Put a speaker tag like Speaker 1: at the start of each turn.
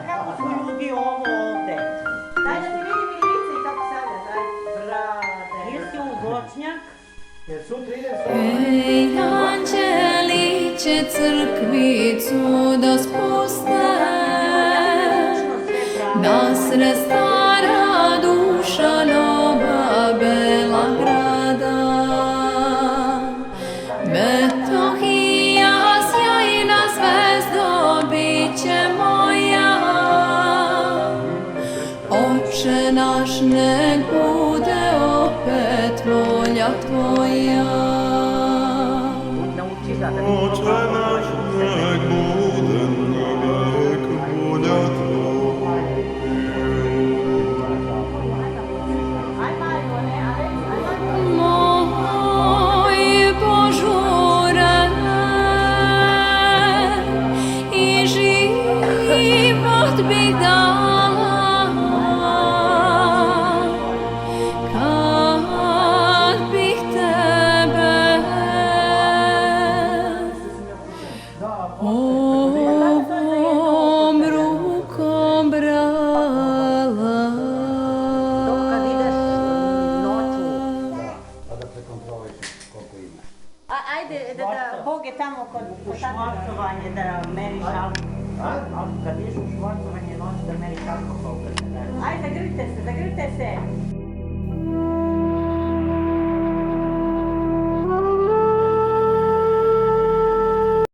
Speaker 1: Kako smo ljubi ovo ovde. Daj da te vidim i lice i kako stavljaš, daj. Ej, anđeliće crkvicu da spuste, nasred stara duša nova bela grada. Metohija sjajna zvezdo biće moja, Oče naš nek bude opet volja tvoja.
Speaker 2: Oče naš nek bude navek volja tvoja.
Speaker 1: Moj požure i život bih dala kad bih tebe ovom rukom brala.
Speaker 3: Kad ideš noću. Da prekontroliš koliko ima.
Speaker 4: Ajde, da Bog je tamo kod
Speaker 5: Švarcovanje da meriš alkohol. Kad ideš u švarcovanje noć da meriš alkohol.
Speaker 4: Ajde, zagrlite se.